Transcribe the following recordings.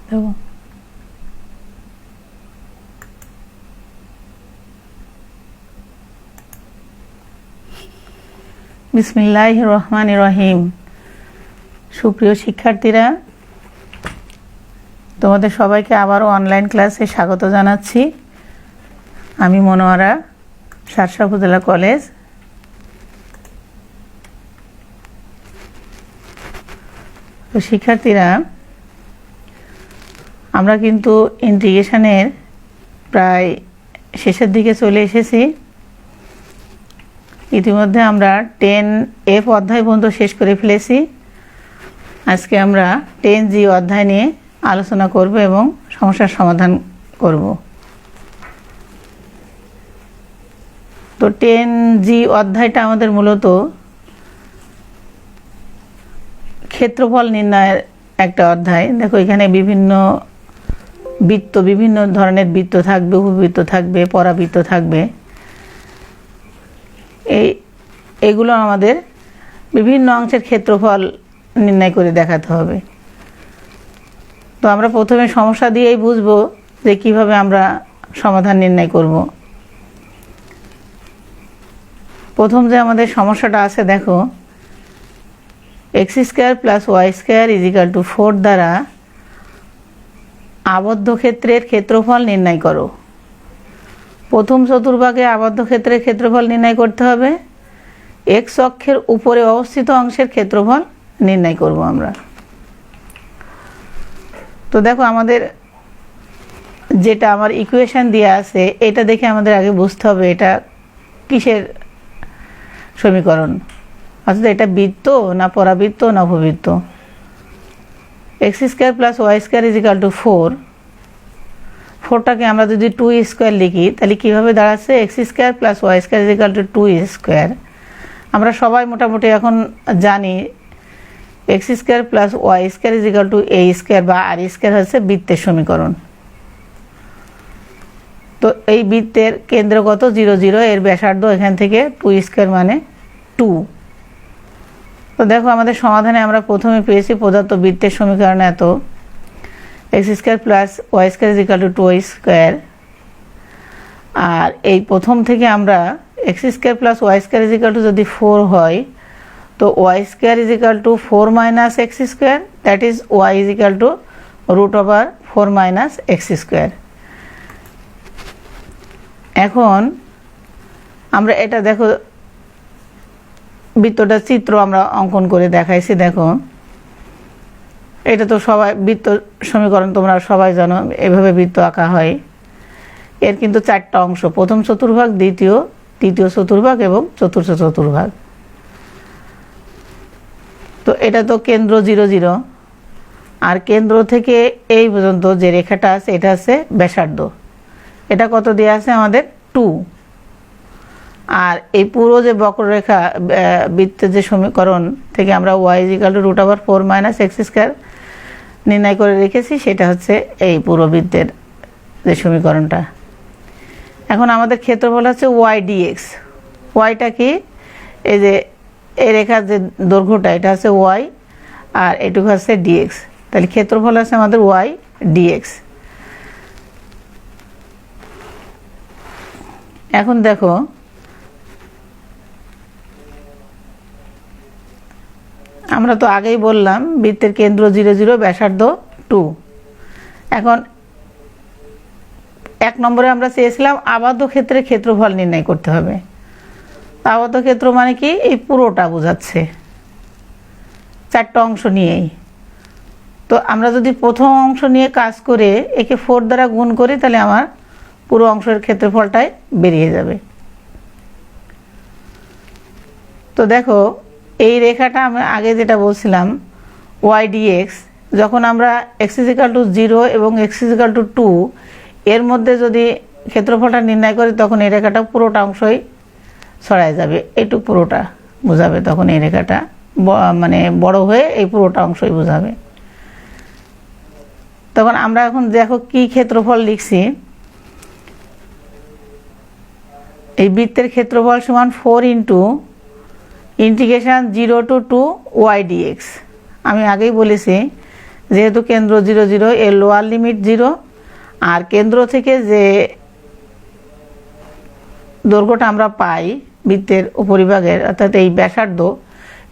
দেব। বিসমিল্লাহির রহমানির রহিম। সুপ্রিয় শিক্ষার্থীরা, তোমাদের সবাইকে আবারও অনলাইন ক্লাসে স্বাগত জানাচ্ছি। আমি মনোয়ারা, শার্শা উপজেলা কলেজ। তো শিক্ষার্থীরা, আমরা কিন্তু ইন্টিগ্রেশনের প্রায় শেষের দিকে চলে এসেছি। ইতিমধ্যে আমরা 10F অধ্যায় পর্যন্ত শেষ করে ফেলেছি। আজকে আমরা 10G অধ্যায় নিয়ে আলোচনা করব এবং সমস্যার সমাধান করব। তো 10G অধ্যায়টা আমাদের মূলত ক্ষেত্রফল নির্ণয়ের একটা অধ্যায়। দেখো, এখানে বিভিন্ন ধরনের বৃত্ত থাকবে, উপবৃত্ত থাকবে, পরাবৃত্ত থাকবে। এগুলো আমাদের বিভিন্ন অংশের ক্ষেত্রফল নির্ণয় করে দেখাতে হবে। তো আমরা প্রথমে সমস্যা দিয়েই বুঝবো যে কিভাবে আমরা সমাধান নির্ণয় করব। প্রথম যে আমাদের সমস্যাটা আছে, দেখো, x² + y² = 4 দ্বারা আবদ্ধ ক্ষেত্রের ক্ষেত্রফল নির্ণয় করো। প্রথম চতুর্ভাগে আবদ্ধ ক্ষেত্রের ক্ষেত্রফল নির্ণয় করতে হবে। x অক্ষের উপরে অবস্থিত অংশের ক্ষেত্রফল নির্ণয় করব আমরা। তো দেখো, আমাদের যেটা আমার ইকুয়েশন দেওয়া আছে, এটা দেখে আমাদের আগে বুঝতে হবে এটা কিসের সমীকরণ। অর্থাৎ এটা বৃত্ত না পরাবৃত্ত না উপবৃত্ত। x² + y² = 4। 4টাকে আমরা যদি 2² লিখি তাহলে কিভাবে দাঁড়াচ্ছে? x² + y² = 2²। আমরা সবাই মোটামুটি এখন জানি x² + y² = a² বা r² হচ্ছে বৃত্তের সমীকরণ। তো এই বৃত্তের কেন্দ্রগত 0, 0, এর ব্যাসার্ধ এখান থেকে 2² মানে 2। তো দেখো, আমাদের সমাধানে আমরা প্রথমে পেয়েছি প্রদত্ত বৃত্তের সমীকরণ এত, x² + y² = 2² আর এই প্রথম থেকে আমরা x² + y² যদি 4 হয়, তো y² = 4 - x², that is y = √4 - x²। এখন আমরা এটা দেখো, বৃত্তটা চিত্র আমরা অঙ্কন করে দেখাইছি। দেখো, এটা তো সবাই বৃত্ত সমীকরণ তোমরা সবাই জানো, এভাবে বৃত্ত আঁকা হয়। এর কিন্তু 4টা অংশ, প্রথম চতুর্ভাগ, তৃতীয় চতুর্ভাগ এবং চতুর্থ চতুর্ভাগ। তো এটা তো কেন্দ্র 0, 0, আর কেন্দ্র থেকে এই পর্যন্ত যে রেখাটা আছে এটা আছে ব্যাসার্ধ। এটা কত দেওয়া আছে আমাদের? 2। আর এই পুরো যে বক্ররেখা বৃত্তের যে সমীকরণ থেকে আমরা y = √4 - x² নির্ণয় করে রেখেছি, সেটা হচ্ছে এই পুরো বৃত্তের যে সমীকরণটা। এখন আমাদের ক্ষেত্রফল হচ্ছে y dx। ওয়াইটা কি? এই যে এই রেখার যে দৈর্ঘ্যটা, এটা হচ্ছে y আর এটুকু হচ্ছে dx। তাহলে ক্ষেত্রফল আছে আমাদের y dx। এখন দেখো, আমরা তো আগেই বললাম বৃত্তের কেন্দ্র 0, 0, ব্যাসার্ধ 2। এখন 1 নম্বরে আমরা চেয়েছিলাম আবদ্ধ ক্ষেত্রের ক্ষেত্রফল নির্ণয় করতে হবে। আবদ্ধ ক্ষেত্র মানে কি? এই পুরোটা বোঝাচ্ছে, 4টা অংশ নিয়েই। তো আমরা যদি প্রথম অংশ নিয়ে কাজ করে একে 4 দ্বারা গুণ করি, তাহলে আমার পুরো অংশের ক্ষেত্রফলটাই বেরিয়ে যাবে। তো দেখো, এই রেখাটা আমি আগে যেটা বলছিলাম y dx, যখন আমরা x = 0 এবং x = 2 এর মধ্যে যদি ক্ষেত্রফলটা নির্ণয় করি, তখন এই রেখাটা পুরোটা অংশই ছড়ায় যাবে, এইটুকু পুরোটা বোঝাবে। তখন এই রেখাটা মানে বড় হয়ে এই পুরোটা অংশই বোঝাবে। তখন আমরা এখন দেখো কি ক্ষেত্রফল লিখছি। এই বৃত্তের ক্ষেত্রফল সমান 4 * 0 to 2 y dx। আমি আগেই বলেছি যেহেতু কেন্দ্র 0 0 এর লোয়ার লিমিট 0 আর কেন্দ্র থেকে যে দৈর্ঘ্যটা আমরা পাই বৃত্তের উপরিভাগের অর্থাৎ এই ব্যাসার্ধ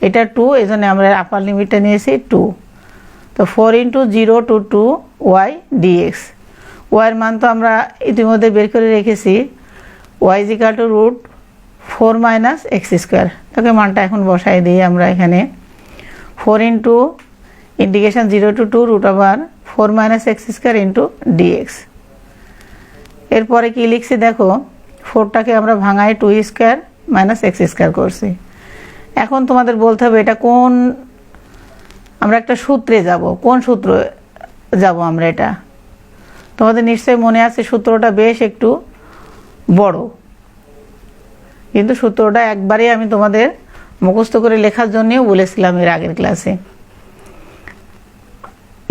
এটা 2, এই জন্য আমরা আপার লিমিটটা নিয়েছি 2। তো 4 × 0 to 2 y dx, ওয়াইয়ের মান তো আমরা ইতিমধ্যে বের করে রেখেছি, y = √4 - x²। তাকে মানটা এখন বসাই দিই আমরা এখানে, 4 × ইন্টিগ্রেশন 0 to 2 √4 - x² dx। এরপরে কি লিখছি দেখো, 4টাকে আমরা ভাঙায় 2² - x² করছি। এখন তোমাদের বলতে হবে এটা কোন, আমরা একটা সূত্রে যাব, কোন সূত্র যাব আমরা, এটা তোমাদের নিশ্চয়ই মনে আছে। সূত্রটা বেশ একটু বড়, কিন্তু সূত্রটা একবারে আমি তোমাদের মুখস্থ করে লেখার জন্যও বলেছিলাম এর আগের ক্লাসে।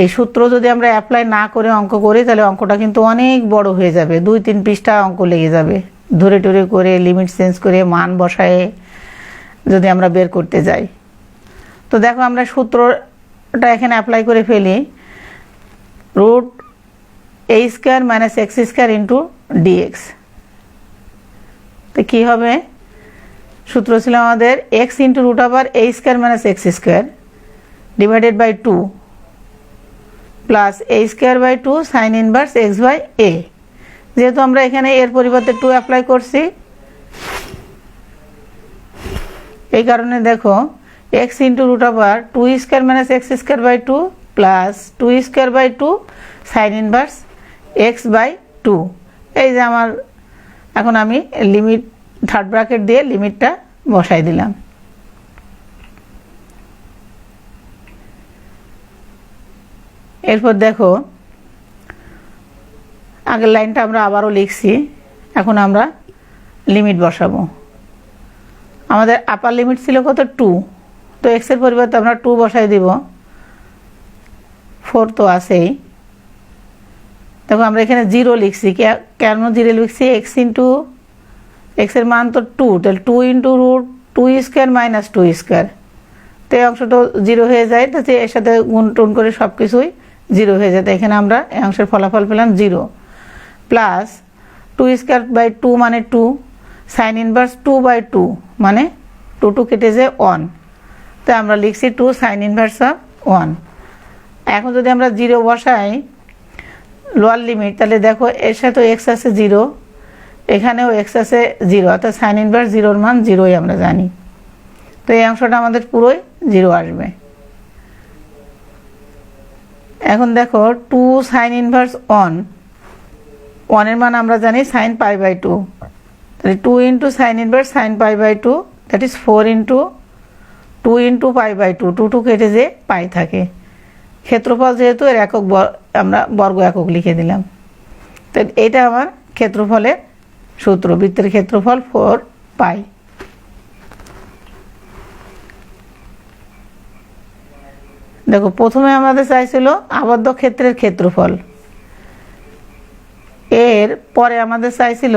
এই সূত্র যদি আমরা অ্যাপ্লাই না করে অঙ্ক করি তাহলে অঙ্কটা কিন্তু অনেক বড় হয়ে যাবে, 2-3 পৃষ্ঠা অঙ্ক লেগে যাবে, ধরে টরে করে লিমিট চেঞ্জ করে মান বসায়ে যদি আমরা বের করতে যাই। তো দেখো আমরা সূত্রটা এখানে অ্যাপ্লাই করে ফেলি, √a² - x² dx। তো কী হবে, সূত্র ছিল আমাদের x × √a² - x² divided by 2 plus a²/2 sin inverse x/a। যেহেতু আমরা এখানে এর পরিবর্তে 2 অ্যাপ্লাই করছি, এই কারণে দেখো x × √2² - x²/2 plus 2²/2 sin inverse x/2। এই যে আমার, এখন আমি লিমিট থার্ড ব্র্যাকেট দিয়ে লিমিটটা বসাই দিলাম। এরপর দেখো আগের লাইনটা আমরা আবারও লিখছি, এখন আমরা লিমিট বসাবো। আমাদের আপার লিমিট ছিল কত, 2, তো x এর পরিবর্তে আমরা 2 বসাই দিব, 4 তো আছেই। দেখো আমরা এখানে 0 লিখছি, কেন 0 লিখছি, x এর মান তো 2, তাহলে 2 × √2² - 2², তো এই অংশটা 0 হয়ে যায়, তো এর সাথে গুণ টুন করে সব কিছুই 0 হয়ে যায়। এখানে আমরা এই অংশের ফলাফল পেলাম 0 প্লাস 2²/2 মানে 2, সাইন ইনভার্স 2/2 মানে 2 কেটে যায় 1, তো আমরা লিখছি 2 sin ইনভার্স 1। এখন যদি আমরা 0 বসাই লোয়ার লিমিট, তাহলে দেখো এর সাথে x আছে 0, এখানেও x আছে 0, অর্থাৎ সাইন ইনভার্স 0-র মান 0ই আমরা জানি। তো এই অংশটা আমাদের পুরোই 0 আসবে। এখন দেখো 2 sin ইনভার্স 1 এর মান আমরা জানি sin π/2, তাহলে 2 × sin inverse sin π/2 that is 4 × 2 × π/2, 2 কেটে যে পাই থাকে। ক্ষেত্রফল যেহেতু এর একক আমরা বর্গ একক লিখে দিলাম। তো এটা আমার ক্ষেত্রফলের সূত্র, বৃত্তের ক্ষেত্রফল 4π। দেখো প্রথমে আমাদের চাইছিল আবদ্ধ ক্ষেত্রের ক্ষেত্রফল, এর পরে আমাদের চাইছিল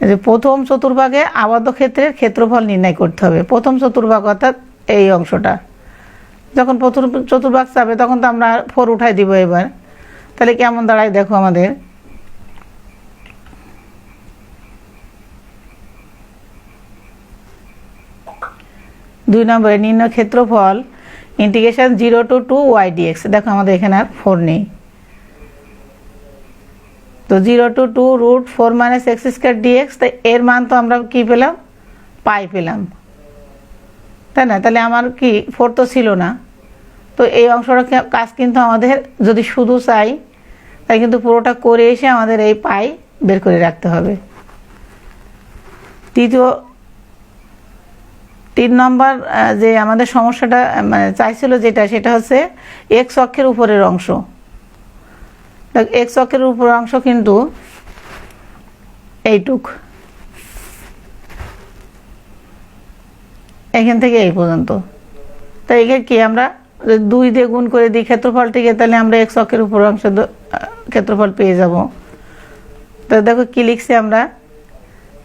যে প্রথম চতুর্ভাগে আবদ্ধ ক্ষেত্রের ক্ষেত্রফল নির্ণয় করতে হবে। প্রথম চতুর্ভাগ অর্থাৎ এই অংশটা, যখন প্রথম চতুর্ভাগ চাবে তখন তো আমরা 4 উঠাই দিব। এবার তাহলে কেমন দাঁড়ায় দেখো, আমাদের দুই নম্বরে নির্ণয় ক্ষেত্রফল ইন্টিগ্রেশন 0 to 2 y dx। দেখো আমাদের এখানে আর 4 নেই, তো 0 to 2 √4 - x² dx। তাই এর মান তো আমরা কি পেলাম, পাই পেলাম, তাই না? তাহলে আমার কি 4 তো ছিল না, তো এই অংশটা কাজ কিন্তু আমাদের যদি শুধু চাই তাই কিন্তু পুরোটা করে এসে আমাদের এই পাই বের করে রাখতে হবে। 3 নম্বর যে আমাদের সমস্যাটা মানে চাইছিল যেটা, সেটা হচ্ছে x অক্ষের উপরের অংশ। x অক্ষের উপরের অংশ কিন্তু এইটুক, এখান থেকে এই পর্যন্ত। তাই এখানে কি আমরা 2 দিয়ে গুণ করে দিই ক্ষেত্রফলটিকে, তাহলে আমরা x অক্ষের উপরের অংশ ক্ষেত্রফল পেয়ে যাব। তো দেখো কি লিখছি আমরা,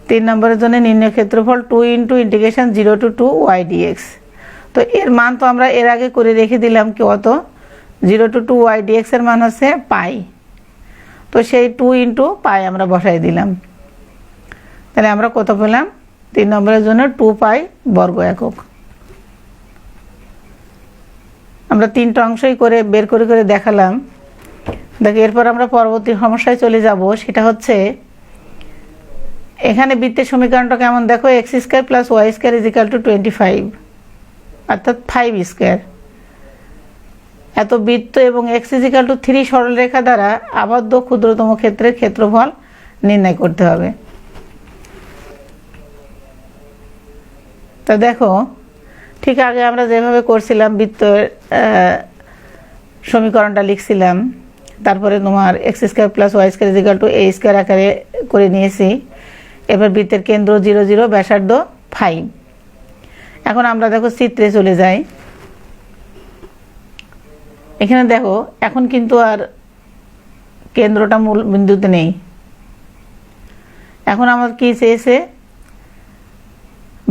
3 নম্বরের জন্য নির্ণয় ক্ষেত্রফল 2 × ইন্টিগ্রেশন 0 to 2 y dx। তো এর মান তো আমরা এর আগে করে রেখে দিলাম কি কত 0 to 2 y dx এর মান হচ্ছে পাই। তো সেই 2 ইন্টু পাই আমরা বসাই দিলাম, তাহলে আমরা কত পেলাম 3 নম্বরের জন্য 2 পাই বর্গ একক। আমরা 3টা অংশই করে বের করে করে দেখালাম। দেখো এরপর আমরা পরবর্তী সমস্যায় চলে যাব, সেটা হচ্ছে এখানে বৃত্তের সমীকরণটা কেমন দেখো, x square plus y square is equal to 25 অর্থাৎ 5 স্কোয়ার। এত বৃত্ত এবং এক্স ইজ ইকাল টু 3 সরলরেখা দ্বারা আবদ্ধ ক্ষুদ্রতম ক্ষেত্রের ক্ষেত্রফল নির্ণয় করতে হবে। তা দেখো ঠিক আগে আমরা যেভাবে করছিলাম বৃত্তের সমীকরণটা লিখছিলাম, তারপরে তোমার x square plus y square is equal to a square আকারে করে নিয়েছি। এবার বৃত্তের কেন্দ্র 0 0 ব্যাসার্ধ 5। এখন আমরা দেখো চিত্রে চলে যাই। এখানে দেখো এখন কিন্তু আর কেন্দ্রটা মূল বিন্দুতে নেই। এখন আমার কি চেয়েছে,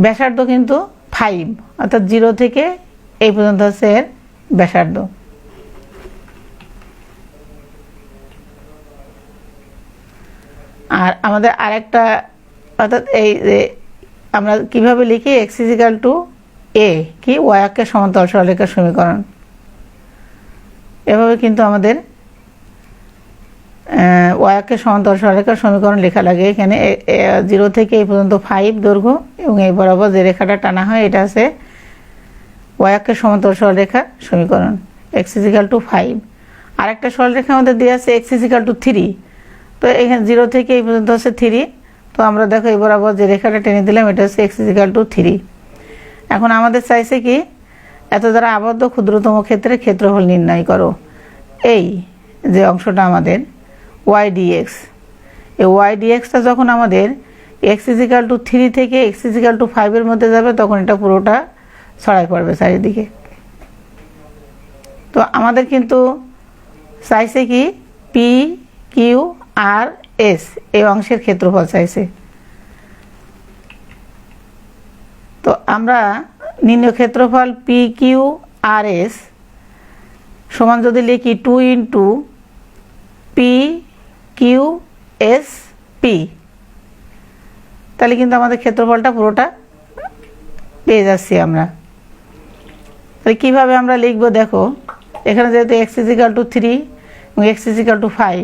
ব্যাসার্ধ কিন্তু 5 অর্থাৎ 0 থেকে এই পর্যন্ত হচ্ছে এর ব্যাসার্ধ। আর আমাদের আরেকটা অর্থাৎ এই যে আমরা কিভাবে লিখি এক্স ইজ ইকাল টু এ কি ওয়াই অক্ষের সমান্তরাল সরলরেখার সমীকরণ, এভাবে কিন্তু আমাদের ওয়াই অক্ষের সমান্তরাল সরলরেখার সমীকরণ লেখা লাগে। এখানে 0 থেকে এই পর্যন্ত 5 দৈর্ঘ্য এবং এই বরাবর যে রেখাটা টানা হয় এটা আছে ওয়াই অক্ষের সমান্তরাল সরলরেখার সমীকরণ এক্স ইজ ইকাল টু 5। আরেকটা সরলরেখা আমাদের দেওয়া আছে এক্স ইজ ইকাল টু 3। তো এখানে 0 থেকে এই পর্যন্ত হচ্ছে 3। তো আমরা দেখো এই বরাবর যে রেখাটা টেনে দিলাম এটা হচ্ছে এক্স ইজ ইকাল টু 3। এখন আমাদের চাইছে কি এত দ্বারা আবদ্ধ ক্ষুদ্রতম ক্ষেত্রের ক্ষেত্রফল নির্ণয় করো। এই যে অংশটা আমাদের ওয়াই ডিএক্স, এই ওয়াই ডিএক্সটা যখন আমাদের এক্স ইজ ইকাল টু 3 থেকে এক্স ইজ ইকাল টু 5 এর মধ্যে যাবে তখন এটা পুরোটা ছড়াই পড়বে চারিদিকে। তো আমাদের কিন্তু চাইছে কি পি কিউ আর এস এই অংশের ক্ষেত্রফল চাইছে। তো আমরা নির্ণয় ক্ষেত্রফল পি কিউ আর এস সমান যদি লিখি 2 into p q s p, তাহলে কিন্তু আমাদের ক্ষেত্রফলটা পুরোটা পেয়ে যাচ্ছি আমরা। তাহলে কীভাবে আমরা লিখবো দেখো, এখানে যেহেতু এক্স ইজ ইকাল টু 3 এবং এক্স ইজ ইকাল টু 5,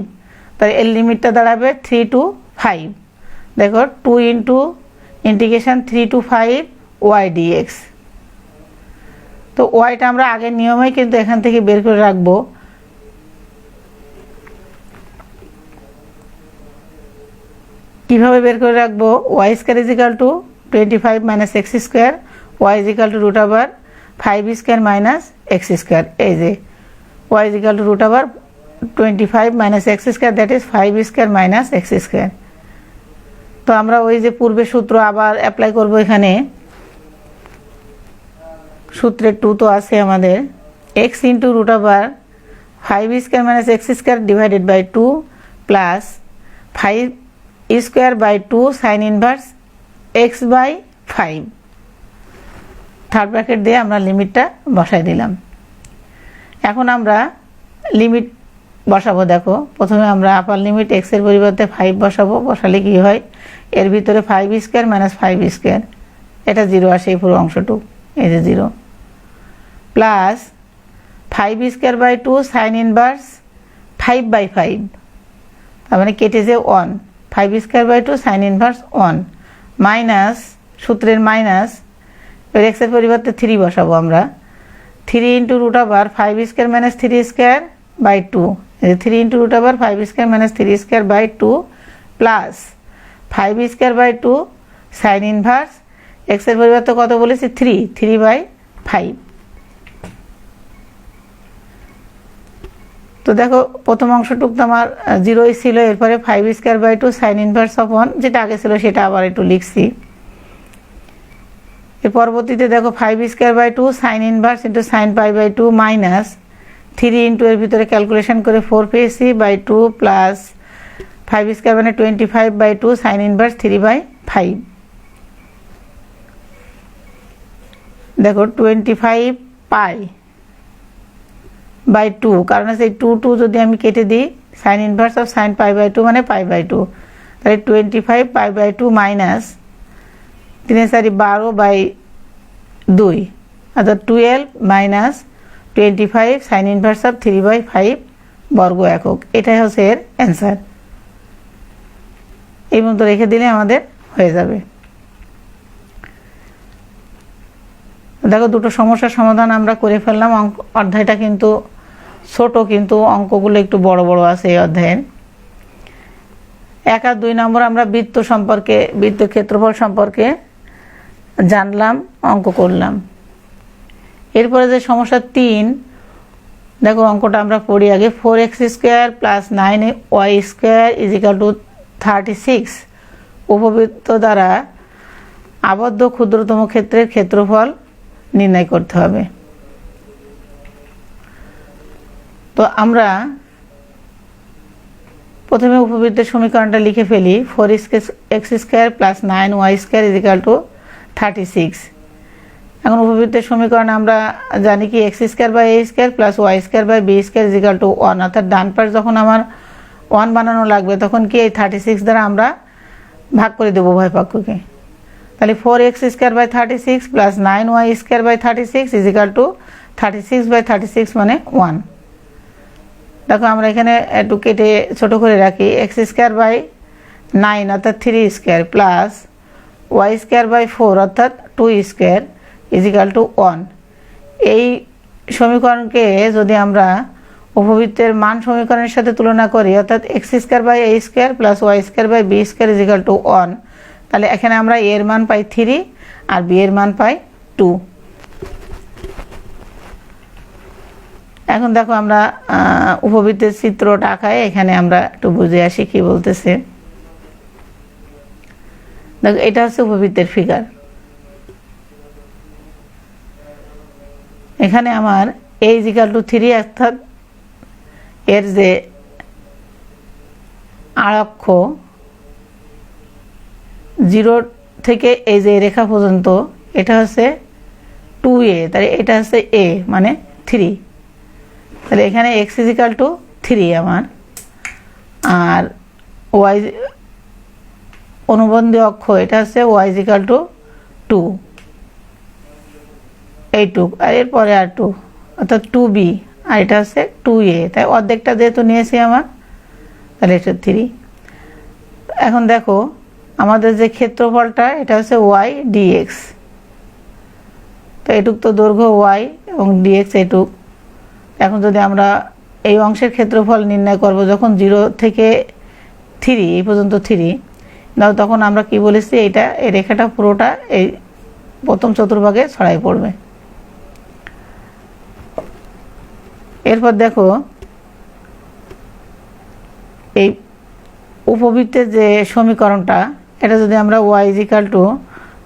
তাহলে এর লিমিটটা দাঁড়াবে 3 to 5। দেখো 2 into integration 3 to 5 y dx. তো ওয়াইটা আমরা আগের নিয়মেই কিন্তু এখান থেকে বের করে রাখবো। কিভাবে বের করে রাখবো, y square is equal to 25 minus x square, y is equal to root over 5 square minus x square. এই যে y is equal to root over 25 minus x square, that is 5 square minus x square. তো আমরা ওই যে পূর্বের সূত্র আবার apply করব এখানে। সূত্রের 2 তো আছে আমাদের, x into root over 5 square minus x square divided by 2 plus 5 square by 2 sine inverse x by 5। Third bracket দিয়ে আমরা লিমিটটা বসাই দিলাম। এখন আমরা লিমিট বসাবো। দেখো প্রথমে আমরা আপার লিমিট এক্স এর পরিবর্তে 5 বসাবো। বসালে কি হয়, এর ভিতরে 5 স্কোয়ার মাইনাস 5 স্কোয়ার, এটা 0 আসে এই পুরো অংশটুকু, এই যে 0 plus 5 square by 2 sine inverse 5 by 5, তার মানে কেটে যে 1, 5 square by 2 sine inverse 1 minus সূত্রের মাইনাস এর এক্স এর পরিবর্তে 3 বসাবো আমরা। 3 into root over 5 square minus 3 square by 2, 3 into root over 5 square minus 3 square by 2 plus 5 square by 2 sine inverse x এর পরিবর্তে কত বলেছি 3 বাই 5। তো দেখো প্রথম অংশটুক তো আমার 0 ছিল, এরপরে 5 square by 2 sine inverse of 1 যেটা আগে ছিল সেটা আবার একটু লিখছি। এর পরবর্তীতে দেখো 5 square by 2 sine inverse into sine pi by 2 minus 3 into এর ভিতরে ক্যালকুলেশন করে 4 পেয়েছি বাই 2 প্লাস 5 স্কোয়ার মানে 25 বাই 2 সাইন ইনভার্স 3 বাই 5। দেখো 25 পাই বাই 2, কারণ সেই 2 যদি আমি কেটে দিই sine inverse of sine pi by 2 মানে পাই বাই 2, তাহলে 25 পাই বাই 2 মাইনাস 3×4 বাই 2, অর্থাৎ 12 মাইনাস 25 সাইন ইনভার্স অফ 3/5 বর্গ একক। এটাই হচ্ছে এর অ্যান্সার। এই মতো রেখে দিলে আমাদের হয়ে যাবে। দেখো দুটো সমস্যার সমাধান আমরা করে ফেললাম। অধ্যায়টা কিন্তু ছোট, কিন্তু অঙ্কগুলো একটু বড় বড় আছে এই অধ্যায়ের। 1 আর 2 নম্বর আমরা বৃত্ত সম্পর্কে, বৃত্ত ক্ষেত্রফল সম্পর্কে জানলাম, অঙ্ক করলাম। এরপরে যে সমস্যা 3, দেখো অঙ্কটা আমরা পড়ি আগে। 4x² + 9y² = 36 উপবৃত্ত দ্বারা আবদ্ধ ক্ষুদ্রতম ক্ষেত্রের ক্ষেত্রফল নির্ণয় করতে হবে। তো আমরা প্রথমে উপবৃত্তের সমীকরণটা লিখে ফেলি। 4x² + 9y² = 36। এখন উপবৃত্তের সমীকরণ আমরা জানি কি x² / a² + y² / b² = 1, অর্থাৎ ডান পাশ যখন আমার 1 বানানো লাগবে তখন কি এই 36 দ্বারা আমরা ভাগ করে দেবো উভয় পক্ষকে। তাহলে 4x² / 36 + 9y² / 36 = 36/36 মানে 1। দেখো আমরা এখানে একটু কেটে ছোট করে রাখি। x² / 9 অর্থাৎ 3² প্লাস y² / 4 অর্থাৎ 2² = 1। এই সমীকরণকে যদি আমরা উপবৃত্তের মান সমীকরণের সাথে তুলনা করি, অর্থাৎ x² / a² + y² / b² = 1, তাহলে এখানে আমরা a এর মান পাই 3 আর b এর মান পাই 2। এখন দেখো আমরা উপবৃত্তের চিত্রটা আঁকায়, এখানে আমরা একটু বুঝে আসি কি বলতেছে। দেখো এটা হচ্ছে উপবৃত্তের ফিগার। এখানে আমার a = 3, অর্থাৎ এর যে আড়ক্ষ 0 থেকে এই যে রেখা পর্যন্ত এটা হচ্ছে 2a, তাহলে এটা হচ্ছে a মানে 3। তাহলে এখানে x = 3 আমার, আর y অনুবন্ধী অক্ষ এটা হচ্ছে y = 2, এইটুক, আর এরপরে আর 2 অর্থাৎ 2b, আর এটা হচ্ছে 2a, তাই অর্ধেকটা যেহেতু নিয়েছি আমার, তাহলে এটা 3। এখন দেখো আমাদের যে ক্ষেত্রফলটা এটা হচ্ছে y dx, তো এটুক তো দৈর্ঘ্য y এবং dx এটুক। এখন যদি আমরা এই অংশের ক্ষেত্রফল নির্ণয় করব যখন 0 থেকে 3 এই পর্যন্ত 3 দাও, তখন আমরা কি বলেছি, এইটা এই রেখাটা পুরোটা এই প্রথম চতুর্ভাগে ছড়াই পড়বে। এরপর দেখো এই উপবৃত্তের যে সমীকরণটা, এটা যদি আমরা y =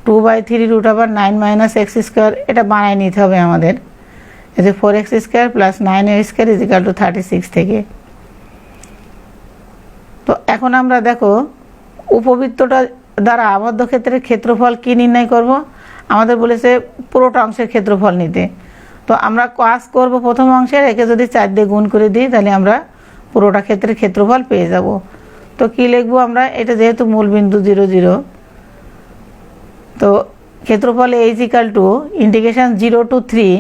2/3 √9 - x², এটা বানায় নিতে হবে আমাদের। এই যে 4x² + 9y² = 36 থেকে। তো এখন আমরা দেখো উপবৃত্তটা দ্বারা আবদ্ধ ক্ষেত্রের ক্ষেত্রফল কি নির্ণয় করব। আমাদের বলেছে পুরোটা অংশের ক্ষেত্রফল নিতে। তো আমরা কাজ করব প্রথম অংশের, একে যদি 4 দিয়ে গুণ করে দিই তাহলে আমরা পুরোটা ক্ষেত্রের ক্ষেত্রফল পেয়ে যাব। তো কি লিখবো আমরা, এটা যেহেতু মূল বিন্দু 0, 0, তো ক্ষেত্রফল a = (0 to 3)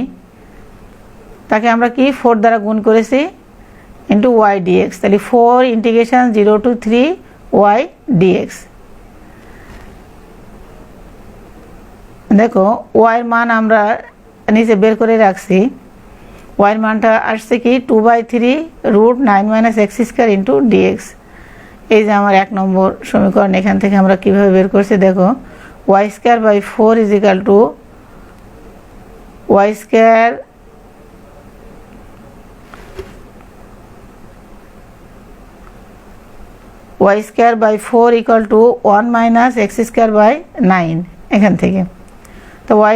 তাকে আমরা কি 4 দ্বারা গুণ করেছি ইন্টু y dx, তাহলে 4 × 0 to 3 y dx। দেখো y এর মান আমরা নিচে বের করে রাখছি। y এর মানটা আসছে কি 2/3 √9 - x² * dx। এই যে আমার 1 নম্বর সমীকরণ, এখান থেকে আমরা কিভাবে বের করছি দেখো, y² / 4 = y² / 4 = 1 - x² / 9 এখান থেকে। তো y²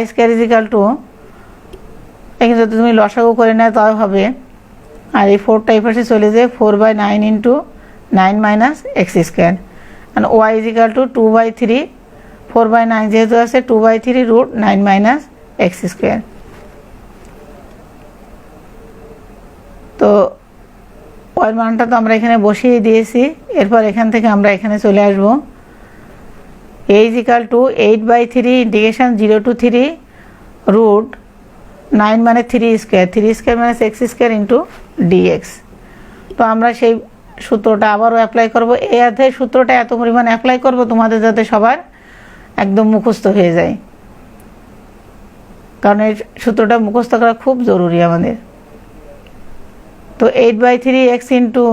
এখানে যদি তুমি লসাগু করে নেয় তাও হবে, আর এই 4টা এই পাশে চলে যায়, 4/9 × 9 - x², and y = 2/3, 4/9 যেহেতু আছে 2/3 √9 - এক্স স্কোয়ার। তো ওয়াই মানটা তো আমরা এখানে বসিয়ে দিয়েছি, এরপর এখান থেকে আমরা এখানে চলে আসব। a is equal to 8/3 integration 0 to 3 root 9 মানে 3 স্কোয়ার, 3 স্কোয়ার মানে এক্স স্কোয়ার ইন্টু ডিএক্স। তো আমরা সেই সূত্রটা আবারও অ্যাপ্লাই করব। এই অধ্যায়ে সূত্রটা এত পরিমাণ অ্যাপ্লাই করব তোমাদের যাতে সবার একদম মুখস্থ হয়ে যায়, কারণ এই সূত্রটা মুখস্থ করা খুব জরুরি আমাদের। তো 8/3 x into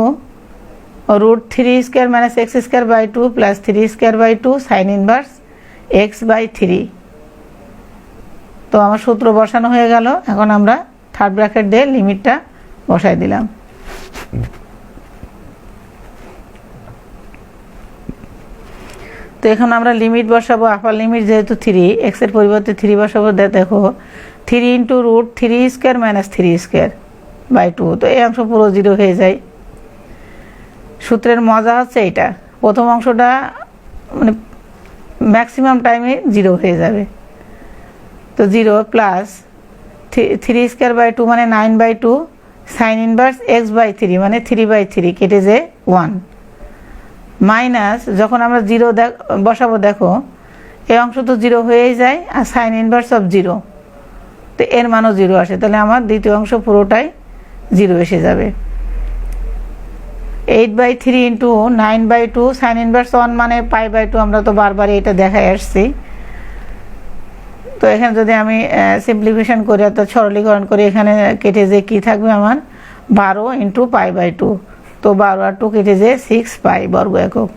root 3 square minus x square by 2 plus 3 square by 2 sine inverse x/3। তো আমার সূত্র বসানো হয়ে গেল। এখন আমরা থার্ড ব্র্যাকেট দিয়ে লিমিটটা বসাই দিলাম। তো এখন আমরা লিমিট বসাবো। আপার লিমিট যেহেতু 3, এক্সের পরিবর্তে 3 বসাবো। দেখো 3 into root 3 square minus 3 square by 2। তো এই অংশ পুরো 0 হয়ে যায়। সূত্রের মজা হচ্ছে এটা, প্রথম অংশটা মানে ম্যাক্সিমাম টাইমে 0 হয়ে যাবে। তো 0 প্লাস 3 স্কোয়ার বাই 2 মানে 9/2 সাইন ইনভার্স x/3 মানে 3/3 কেটে যে 1 মাইনাস যখন আমরা 0 বসাবো, দেখো এই অংশ তো 0 হয়েই যায় আর সাইন ইনভার্স অফ 0, তো এর মানও 0 আসে। তাহলে আমার দ্বিতীয় অংশ পুরোটাই 0 এসে যাবে। 8/3 ইন্টু 9/2 সাইন ইনভার্স 1 মানে π/2, আমরা তো বারবার এটা দেখাই আসছি। তো এখানে যদি আমি সিম্পলিফিকেশন করি অর্থাৎ সরলীকরণ করি, এখানে কেটে যে কি থাকবে আমার 12 ইন্টু π/2। তো 12 আর 2 কেটে যে 6π বর্গ একক।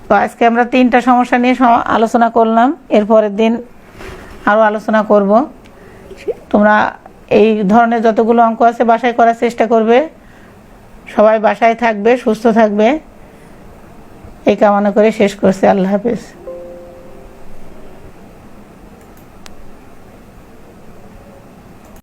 তো আজকে আমরা 3টা সমস্যা নিয়ে আলোচনা করলাম, এর পরের দিন আরও আলোচনা করব। তোমরা এই ধরনের যতগুলো অঙ্ক আছে বাসায় করার চেষ্টা করবে। সবাই বাসায় থাকবে, সুস্থ থাকবে, এই কামনা করে শেষ করছি। আল্লাহ হাফেজ।